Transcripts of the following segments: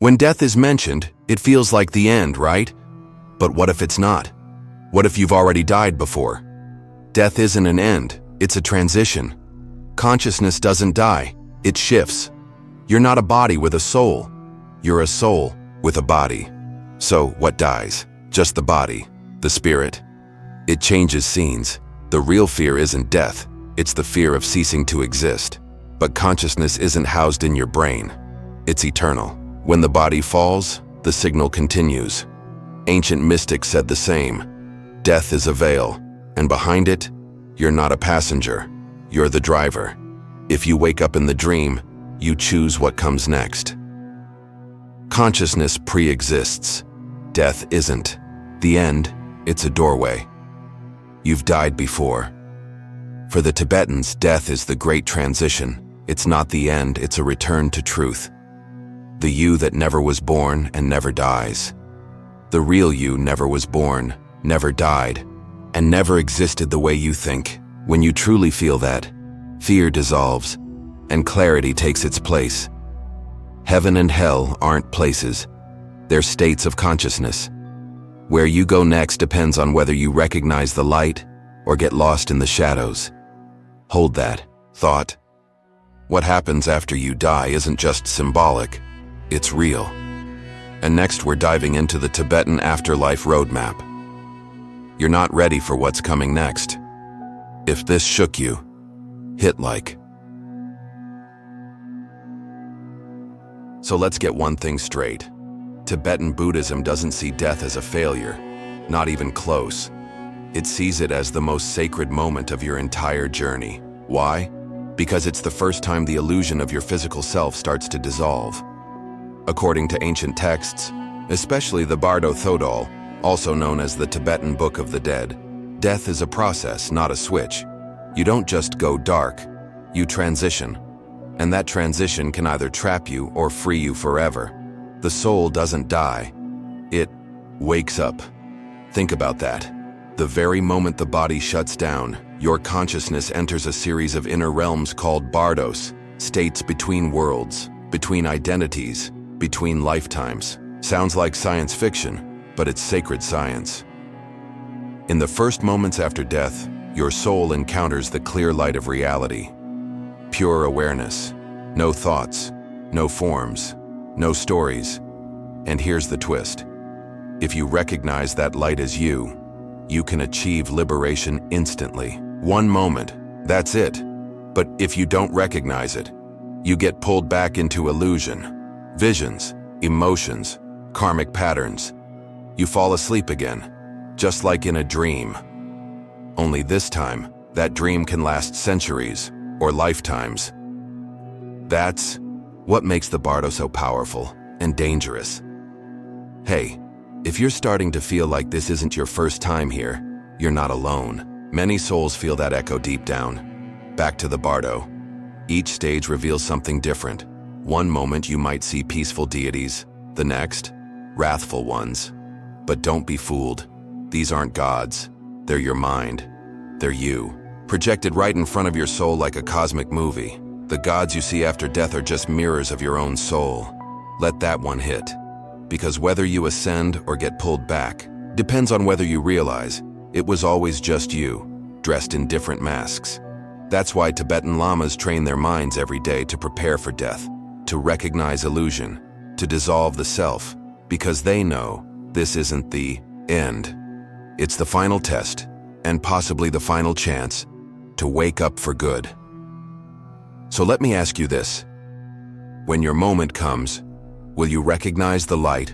When death is mentioned, it feels like the end, right? But what if it's not? What if you've already died before? Death isn't an end, it's a transition. Consciousness doesn't die, it shifts. You're not a body with a soul. You're a soul with a body. So what dies? Just the body, the spirit. It changes scenes. The real fear isn't death, it's the fear of ceasing to exist. But consciousness isn't housed in your brain. It's eternal. When the body falls, the signal continues. Ancient mystics said the same. Death is a veil, and behind it, you're not a passenger. You're the driver. If you wake up in the dream, you choose what comes next. Consciousness pre-exists. Death isn't. The end, it's a doorway. You've died before. For the Tibetans, death is the great transition. It's not the end, it's a return to truth. The you that never was born and never dies. The real you never was born, never died, and never existed the way you think. When you truly feel that, fear dissolves, and clarity takes its place. Heaven and hell aren't places. They're states of consciousness. Where you go next depends on whether you recognize the light or get lost in the shadows. Hold that thought. What happens after you die isn't just symbolic, it's real. And next we're diving into the Tibetan afterlife roadmap. You're not ready for what's coming next. If this shook you, hit like. So let's get one thing straight. Tibetan Buddhism doesn't see death as a failure, not even close. It sees it as the most sacred moment of your entire journey. Why? Because it's the first time the illusion of your physical self starts to dissolve. According to ancient texts, especially the Bardo Thodol, also known as the Tibetan Book of the Dead, death is a process, not a switch. You don't just go dark, you transition. And that transition can either trap you or free you forever. The soul doesn't die, it wakes up. Think about that. The very moment the body shuts down, your consciousness enters a series of inner realms called bardos, states between worlds, between identities, between lifetimes. Sounds like science fiction, but it's sacred science. In the first moments after death, your soul encounters the clear light of reality. Pure awareness. No thoughts, no forms, no stories. And here's the twist. If you recognize that light as you can achieve liberation instantly. One moment, that's it. But if you don't recognize it, you get pulled back into illusion, visions, emotions, karmic patterns. You fall asleep again, just like in a dream. Only this time, that dream can last centuries or lifetimes. That's what makes the Bardo so powerful and dangerous. Hey, if you're starting to feel like this isn't your first time here, you're not alone. Many souls feel that echo deep down. Back to the Bardo. Each stage reveals something different. One moment you might see peaceful deities, the next, wrathful ones. But don't be fooled. These aren't gods. They're your mind. They're you, projected right in front of your soul like a cosmic movie. The gods you see after death are just mirrors of your own soul. Let that one hit. Because whether you ascend or get pulled back depends on whether you realize it was always just you, dressed in different masks. That's why Tibetan lamas train their minds every day to prepare for death, to recognize illusion, to dissolve the self, because they know this isn't the end. It's the final test, and possibly the final chance, to wake up for good. So let me ask you this. When your moment comes, will you recognize the light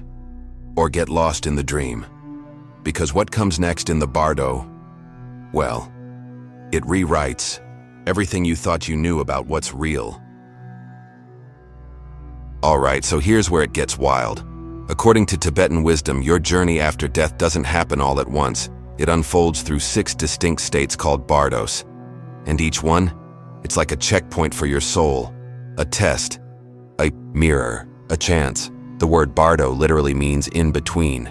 or get lost in the dream? Because what comes next in the Bardo, well, it rewrites everything you thought you knew about what's real. Alright, so here's where it gets wild. According to Tibetan wisdom, your journey after death doesn't happen all at once. It unfolds through 6 distinct states called bardos. And each one, it's like a checkpoint for your soul, a test, a mirror, a chance. The word bardo literally means in between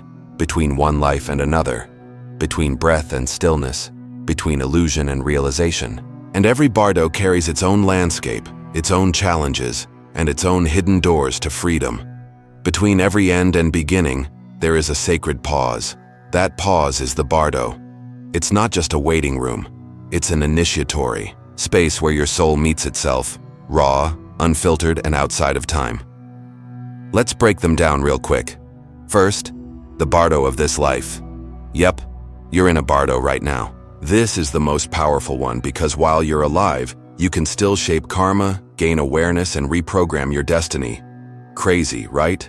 one life and another, between breath and stillness, between illusion and realization. And every bardo carries its own landscape, its own challenges, and its own hidden doors to freedom. Between every end and beginning, there is a sacred pause. That pause is the bardo. It's not just a waiting room. It's an initiatory space where your soul meets itself, raw, unfiltered, and outside of time. Let's break them down real quick. First, the bardo of this life. Yep, you're in a bardo right now. This is the most powerful one because while you're alive, you can still shape karma, gain awareness, and reprogram your destiny. Crazy, right?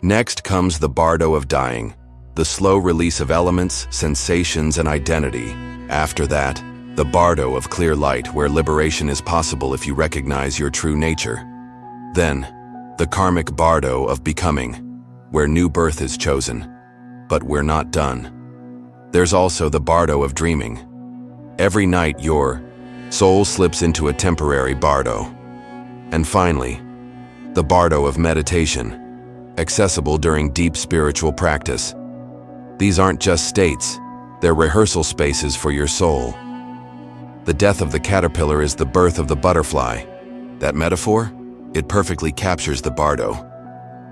Next comes the bardo of dying, the slow release of elements, sensations, and identity. After that, the bardo of clear light, where liberation is possible if you recognize your true nature. Then, the karmic bardo of becoming, where new birth is chosen. But we're not done. There's also the bardo of dreaming. Every night your soul slips into a temporary bardo. And finally, the bardo of meditation, accessible during deep spiritual practice. These aren't just states, they're rehearsal spaces for your soul. The death of the caterpillar is the birth of the butterfly. That metaphor? It perfectly captures the bardo.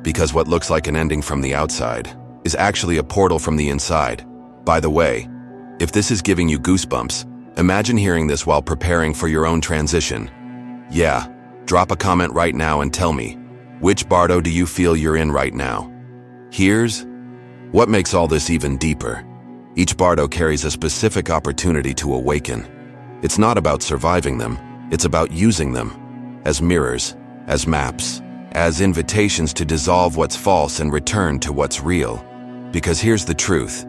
Because what looks like an ending from the outside is actually a portal from the inside. By the way, if this is giving you goosebumps, imagine hearing this while preparing for your own transition. Yeah, drop a comment right now and tell me, which bardo do you feel you're in right now? Here's what makes all this even deeper. Each bardo carries a specific opportunity to awaken. It's not about surviving them, it's about using them as mirrors, as maps, as invitations to dissolve what's false and return to what's real. Because here's the truth.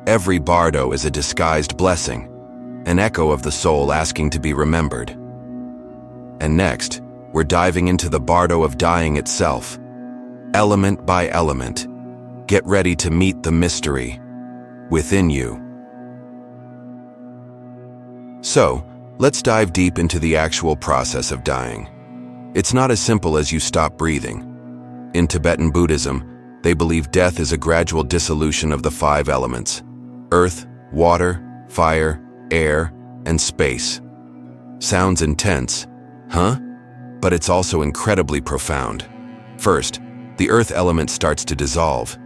Every bardo is a disguised blessing, an echo of the soul asking to be remembered. And next, we're diving into the bardo of dying itself, element by element. Get ready to meet the mystery within you. So, let's dive deep into the actual process of dying. It's not as simple as you stop breathing. In Tibetan Buddhism, they believe death is a gradual dissolution of the 5 elements: earth, water, fire, air, and space. Sounds intense, huh? But it's also incredibly profound. First, the earth element starts to dissolve.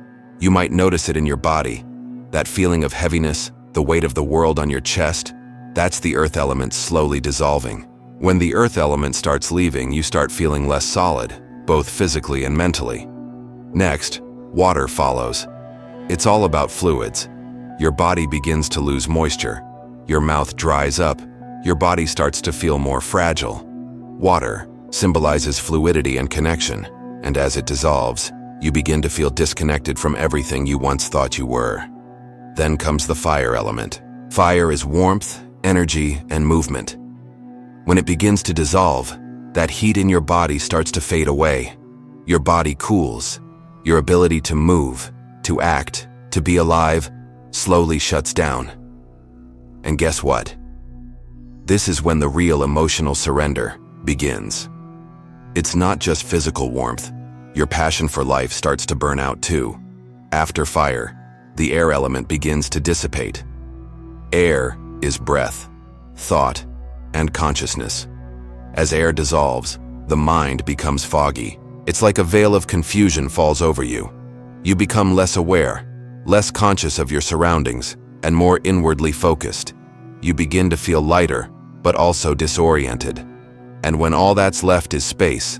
You might notice it in your body. That feeling of heaviness, the weight of the world on your chest, that's the earth element slowly dissolving. When the earth element starts leaving, you start feeling less solid, both physically and mentally. Next, water follows. It's all about fluids. Your body begins to lose moisture. Your mouth dries up. Your body starts to feel more fragile. Water symbolizes fluidity and connection, and as it dissolves, you begin to feel disconnected from everything you once thought you were. Then comes the fire element. Fire is warmth, energy, and movement. When it begins to dissolve, that heat in your body starts to fade away. Your body cools. Your ability to move, to act, to be alive, slowly shuts down. And guess what? This is when the real emotional surrender begins. It's not just physical warmth. Your passion for life starts to burn out too. After fire, the air element begins to dissipate. Air is breath, thought, and consciousness. As air dissolves, the mind becomes foggy. It's like a veil of confusion falls over you. You become less aware, less conscious of your surroundings, and more inwardly focused. You begin to feel lighter, but also disoriented. And when all that's left is space,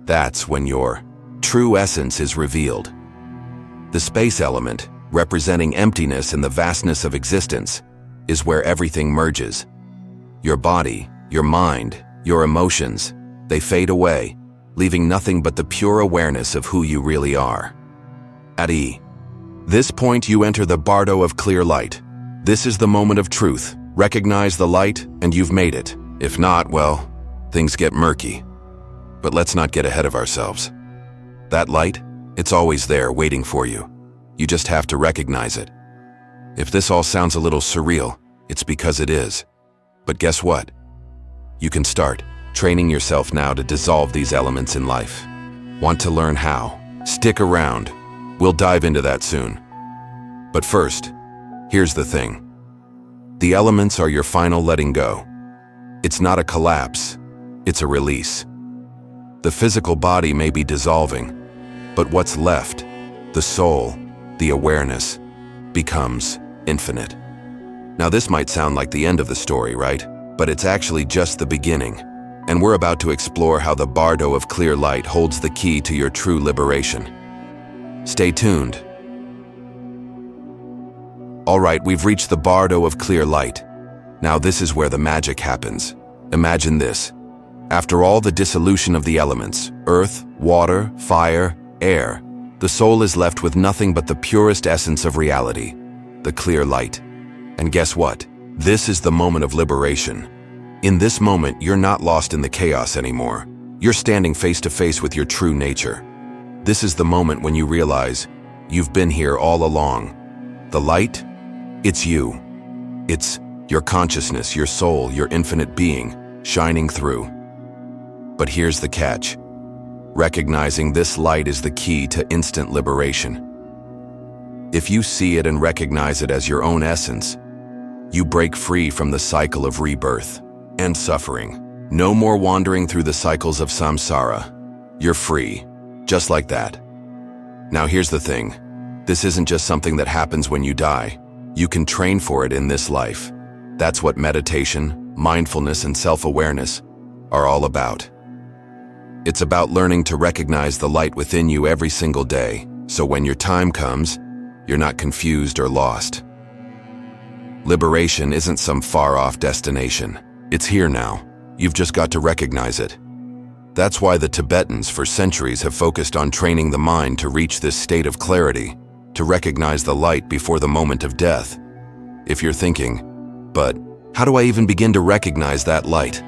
that's when your true essence is revealed. The space element, representing emptiness and the vastness of existence, is where everything merges. Your body, your mind, your emotions, they fade away, leaving nothing but the pure awareness of who you really are. At this point, you enter the bardo of clear light. This is the moment of truth. Recognize the light, and you've made it. If not, well, things get murky. But let's not get ahead of ourselves. That light, it's always there waiting for you. You just have to recognize it. If this all sounds a little surreal, it's because it is. But guess what? You can start training yourself now to dissolve these elements in life. Want to learn how? Stick around. We'll dive into that soon. But first, here's the thing. The elements are your final letting go. It's not a collapse, it's a release. The physical body may be dissolving, But what's left, the soul, the awareness, becomes infinite. Now this might sound like the end of the story, right? But it's actually just the beginning. And we're about to explore how the Bardo of Clear Light holds the key to your true liberation. Stay tuned. All right, we've reached the Bardo of Clear Light. Now this is where the magic happens. Imagine this. After all the dissolution of the elements, earth, water, fire, air, the soul is left with nothing but the purest essence of reality, the clear light. And guess what? This is the moment of liberation. In this moment, you're not lost in the chaos anymore. You're standing face to face with your true nature. This is the moment when you realize you've been here all along. The light, it's you. It's your consciousness, your soul, your infinite being, shining through. But here's the catch. Recognizing this light is the key to instant liberation. If you see it and recognize it as your own essence, you break free from the cycle of rebirth and suffering. No more wandering through the cycles of samsara. You're free, just like that. Now here's the thing. This isn't just something that happens when you die. You can train for it in this life. That's what meditation, mindfulness, and self-awareness are all about. It's about learning to recognize the light within you every single day, so when your time comes, you're not confused or lost. Liberation isn't some far-off destination. It's here now. You've just got to recognize it. That's why the Tibetans for centuries have focused on training the mind to reach this state of clarity, to recognize the light before the moment of death. If you're thinking, but how do I even begin to recognize that light?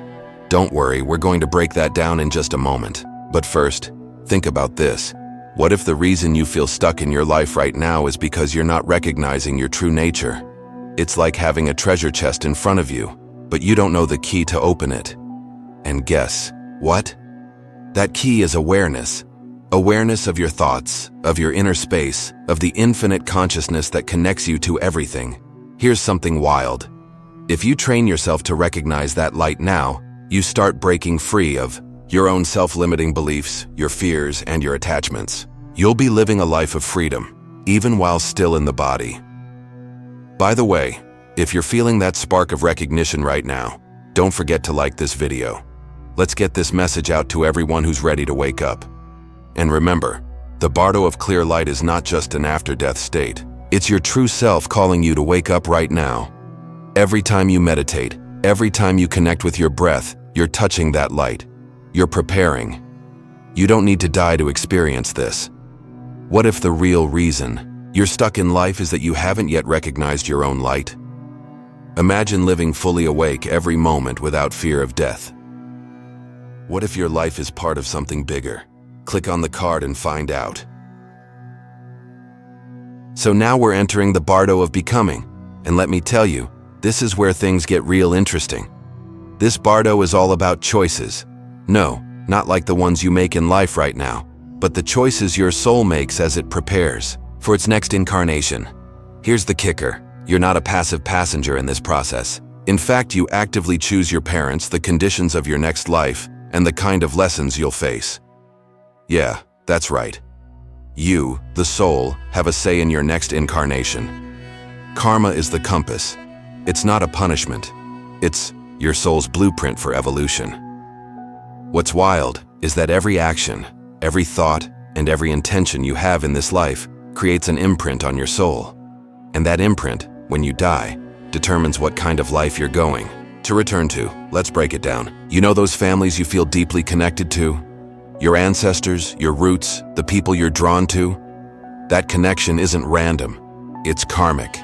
Don't worry, we're going to break that down in just a moment. But first, think about this. What if the reason you feel stuck in your life right now is because you're not recognizing your true nature? It's like having a treasure chest in front of you, but you don't know the key to open it. And guess what? That key is awareness. Awareness of your thoughts, of your inner space, of the infinite consciousness that connects you to everything. Here's something wild. If you train yourself to recognize that light now, you start breaking free of your own self-limiting beliefs, your fears, and your attachments. You'll be living a life of freedom, even while still in the body. By the way, if you're feeling that spark of recognition right now, don't forget to like this video. Let's get this message out to everyone who's ready to wake up. And remember, the Bardo of Clear Light is not just an after-death state. It's your true self calling you to wake up right now. Every time you meditate, every time you connect with your breath, you're touching that light. You're preparing. You don't need to die to experience this. What if the real reason you're stuck in life is that you haven't yet recognized your own light? Imagine living fully awake every moment without fear of death. What if your life is part of something bigger? Click on the card and find out. So now we're entering the Bardo of Becoming, and let me tell you, this is where things get real interesting. This Bardo is all about choices. No, not like the ones you make in life right now, but the choices your soul makes as it prepares for its next incarnation. Here's the kicker. You're not a passive passenger in this process. In fact, you actively choose your parents, the conditions of your next life, and the kind of lessons you'll face. Yeah, that's right. You, the soul, have a say in your next incarnation. Karma is the compass. It's not a punishment. It's your soul's blueprint for evolution. What's wild is that every action, every thought, and every intention you have in this life creates an imprint on your soul. And that imprint, when you die, determines what kind of life you're going to return to. Let's break it down. You know those families you feel deeply connected to? Your ancestors, your roots, the people you're drawn to? That connection isn't random. It's karmic.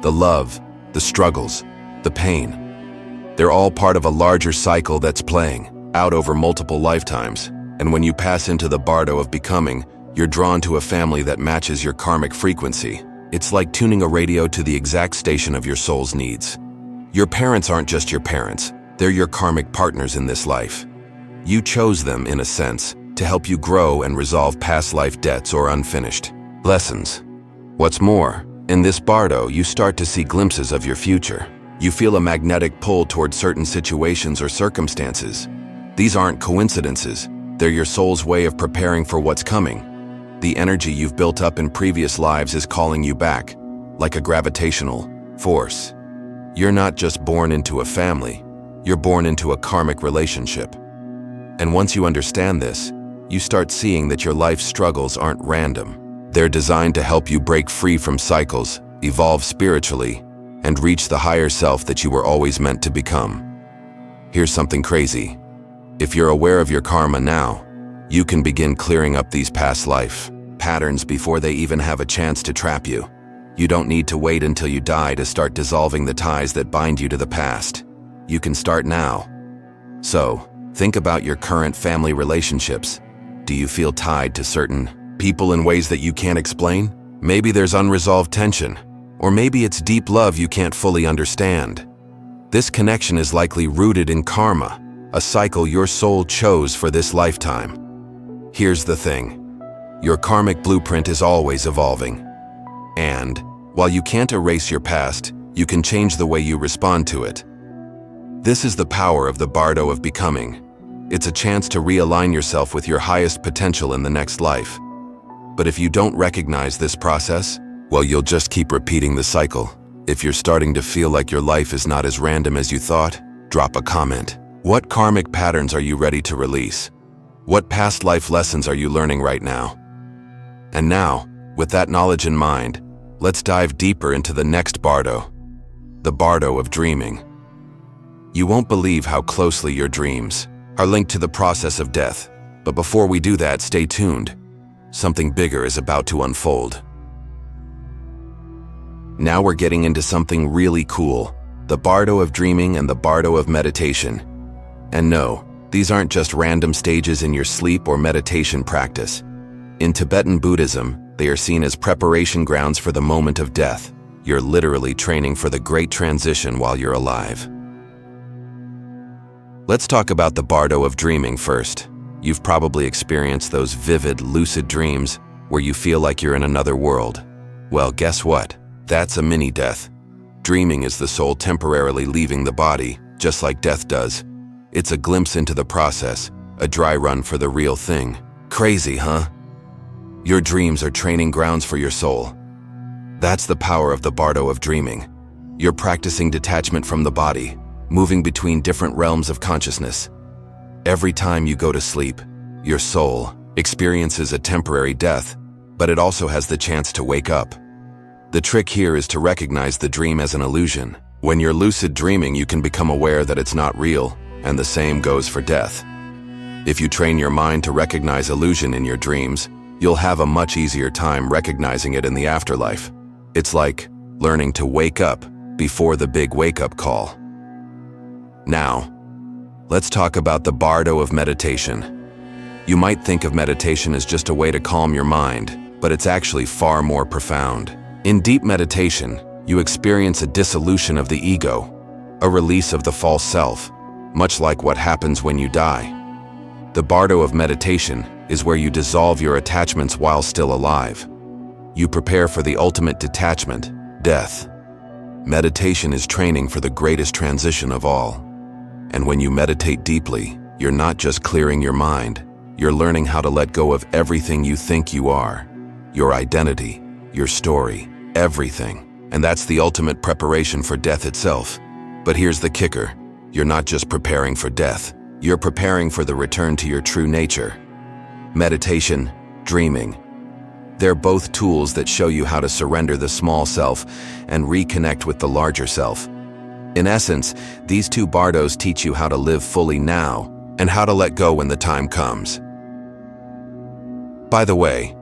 The love, the struggles, the pain. They're all part of a larger cycle that's playing out over multiple lifetimes. And when you pass into the Bardo of Becoming, you're drawn to a family that matches your karmic frequency. It's like tuning a radio to the exact station of your soul's needs. Your parents aren't just your parents. They're your karmic partners in this life. You chose them, in a sense, to help you grow and resolve past life debts or unfinished lessons. What's more, in this Bardo, you start to see glimpses of your future. You feel a magnetic pull toward certain situations or circumstances. These aren't coincidences. They're your soul's way of preparing for what's coming. The energy you've built up in previous lives is calling you back, like a gravitational force. You're not just born into a family, you're born into a karmic relationship. And once you understand this, you start seeing that your life struggles aren't random. They're designed to help you break free from cycles, evolve spiritually, and reach the higher self that you were always meant to become. Here's something crazy. If you're aware of your karma now, you can begin clearing up these past life patterns before they even have a chance to trap you. You don't need to wait until you die to start dissolving the ties that bind you to the past. You can start now. So, think about your current family relationships. Do you feel tied to certain people in ways that you can't explain? Maybe there's unresolved tension, or maybe it's deep love you can't fully understand. This connection is likely rooted in karma, a cycle your soul chose for this lifetime. Here's the thing. Your karmic blueprint is always evolving. And, while you can't erase your past, you can change the way you respond to it. This is the power of the Bardo of Becoming. It's a chance to realign yourself with your highest potential in the next life. But if you don't recognize this process, well, you'll just keep repeating the cycle. If you're starting to feel like your life is not as random as you thought, drop a comment. What karmic patterns are you ready to release? What past life lessons are you learning right now? And now, with that knowledge in mind, let's dive deeper into the next Bardo, the Bardo of Dreaming. You won't believe how closely your dreams are linked to the process of death. But before we do that, stay tuned. Something bigger is about to unfold. Now we're getting into something really cool, the Bardo of Dreaming and the Bardo of Meditation. And no, these aren't just random stages in your sleep or meditation practice. In Tibetan Buddhism, they are seen as preparation grounds for the moment of death. You're literally training for the great transition while you're alive. Let's talk about the Bardo of Dreaming first. You've probably experienced those vivid, lucid dreams where you feel like you're in another world. Well, guess what? That's a mini-death. Dreaming is the soul temporarily leaving the body, just like death does. It's a glimpse into the process, a dry run for the real thing. Crazy, huh? Your dreams are training grounds for your soul. That's the power of the Bardo of Dreaming. You're practicing detachment from the body, moving between different realms of consciousness. Every time you go to sleep, your soul experiences a temporary death, but it also has the chance to wake up. The trick here is to recognize the dream as an illusion. When you're lucid dreaming, you can become aware that it's not real, and the same goes for death. If you train your mind to recognize illusion in your dreams, you'll have a much easier time recognizing it in the afterlife. It's like learning to wake up before the big wake-up call. Now, let's talk about the Bardo of Meditation. You might think of meditation as just a way to calm your mind, but it's actually far more profound. In deep meditation, you experience a dissolution of the ego, a release of the false self, much like what happens when you die. The Bardo of Meditation is where you dissolve your attachments while still alive. You prepare for the ultimate detachment, death. Meditation is training for the greatest transition of all. And when you meditate deeply, you're not just clearing your mind, you're learning how to let go of everything you think you are. Your identity, your story, everything. And that's the ultimate preparation for death itself. But here's the kicker. You're not just preparing for death, you're preparing for the return to your true nature. Meditation, dreaming. They're both tools that show you how to surrender the small self and reconnect with the larger self. In essence, these two Bardos teach you how to live fully now and how to let go when the time comes. By the way,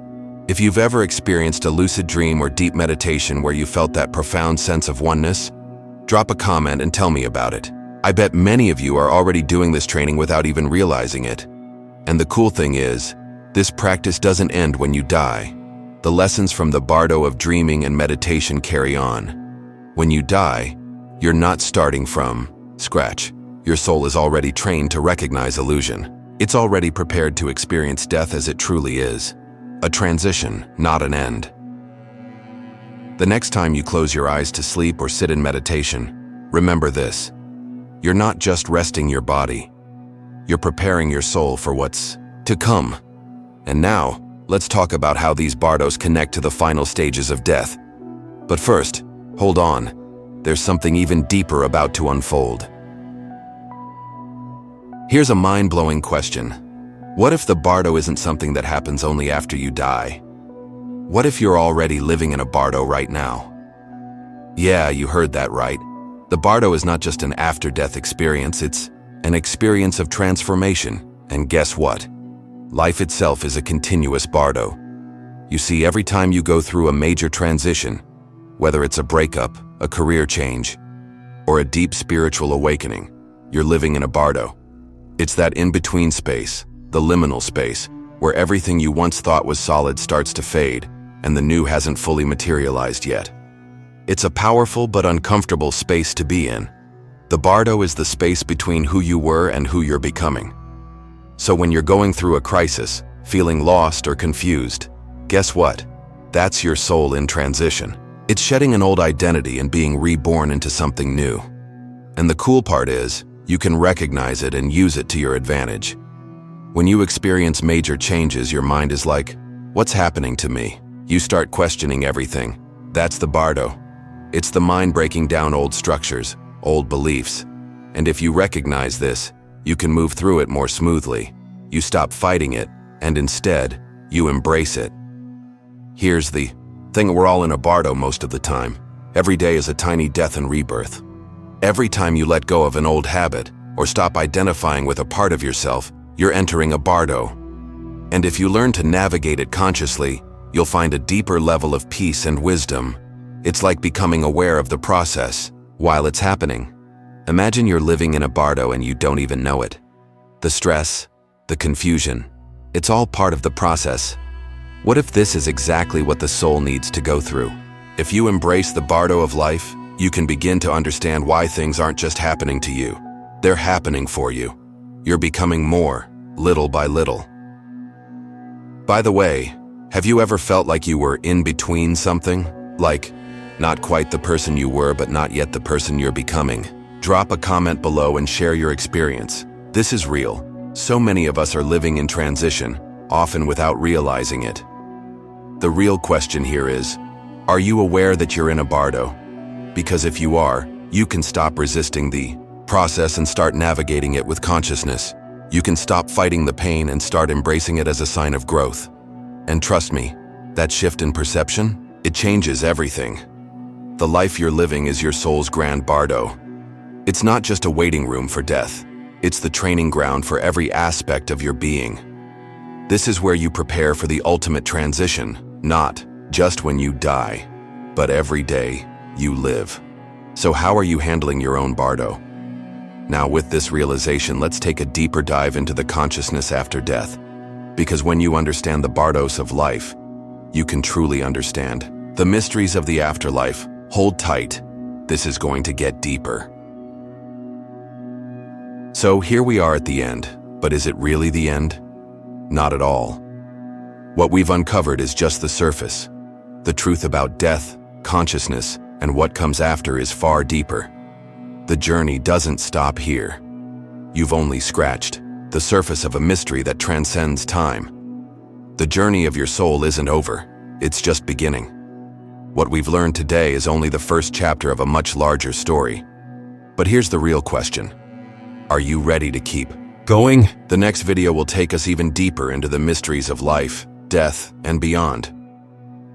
if you've ever experienced a lucid dream or deep meditation where you felt that profound sense of oneness, drop a comment and tell me about it. I bet many of you are already doing this training without even realizing it. And the cool thing is, this practice doesn't end when you die. The lessons from the Bardo of Dreaming and meditation carry on. When you die, you're not starting from scratch. Your soul is already trained to recognize illusion. It's already prepared to experience death as it truly is. A transition, not an end. The next time you close your eyes to sleep or sit in meditation, remember this. You're not just resting your body. You're preparing your soul for what's to come. And now, let's talk about how these bardos connect to the final stages of death. But first, hold on. There's something even deeper about to unfold. Here's a mind-blowing question. What if the bardo isn't something that happens only after you die? What if you're already living in a bardo right now? Yeah, you heard that right. The bardo is not just an after-death experience, it's an experience of transformation. And guess what? Life itself is a continuous bardo. You see, every time you go through a major transition, whether it's a breakup, a career change, or a deep spiritual awakening, you're living in a bardo. It's that in-between space, the liminal space, where everything you once thought was solid starts to fade, and the new hasn't fully materialized yet. It's a powerful but uncomfortable space to be in. The bardo is the space between who you were and who you're becoming. So when you're going through a crisis, feeling lost or confused, guess what? That's your soul in transition. It's shedding an old identity and being reborn into something new. And the cool part is, you can recognize it and use it to your advantage. When you experience major changes, your mind is like, what's happening to me? You start questioning everything. That's the bardo. It's the mind breaking down old structures, old beliefs. And if you recognize this, you can move through it more smoothly. You stop fighting it, and instead, you embrace it. Here's the thing, we're all in a bardo most of the time. Every day is a tiny death and rebirth. Every time you let go of an old habit, or stop identifying with a part of yourself, you're entering a bardo. And if you learn to navigate it consciously, you'll find a deeper level of peace and wisdom. It's like becoming aware of the process while it's happening. Imagine you're living in a bardo and you don't even know it. The stress, the confusion, it's all part of the process. What if this is exactly what the soul needs to go through? If you embrace the bardo of life, you can begin to understand why things aren't just happening to you. They're happening for you. You're becoming more, little by little. By the way, have you ever felt like you were in between something? Like, not quite the person you were, but not yet the person you're becoming? Drop a comment below and share your experience. This is real. So many of us are living in transition, often without realizing it. The real question here is, are you aware that you're in a bardo? Because if you are, you can stop resisting the process and start navigating it with consciousness. You can stop fighting the pain and start embracing it as a sign of growth. And trust me, that shift in perception, it changes everything. The life you're living is your soul's grand bardo. It's not just a waiting room for death. It's the training ground for every aspect of your being. This is where you prepare for the ultimate transition, not just when you die, but every day you live. So how are you handling your own bardo? Now with this realization, let's take a deeper dive into the consciousness after death. Because when you understand the bardos of life, you can truly understand the mysteries of the afterlife. Hold tight. This is going to get deeper. So here we are at the end, but is it really the end? Not at all. What we've uncovered is just the surface. The truth about death, consciousness, and what comes after is far deeper. The journey doesn't stop here. You've only scratched the surface of a mystery that transcends time. The journey of your soul isn't over, it's just beginning. What we've learned today is only the first chapter of a much larger story. But here's the real question. Are you ready to keep going? The next video will take us even deeper into the mysteries of life, death, and beyond.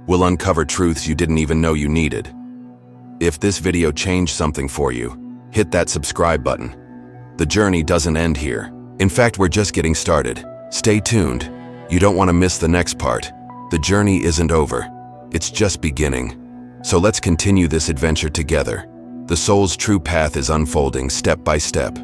We'll uncover truths you didn't even know you needed. If this video changed something for you, hit that subscribe button. The journey doesn't end here. In fact, we're just getting started. Stay tuned. You don't want to miss the next part. The journey isn't over. It's just beginning. So let's continue this adventure together. The soul's true path is unfolding step by step.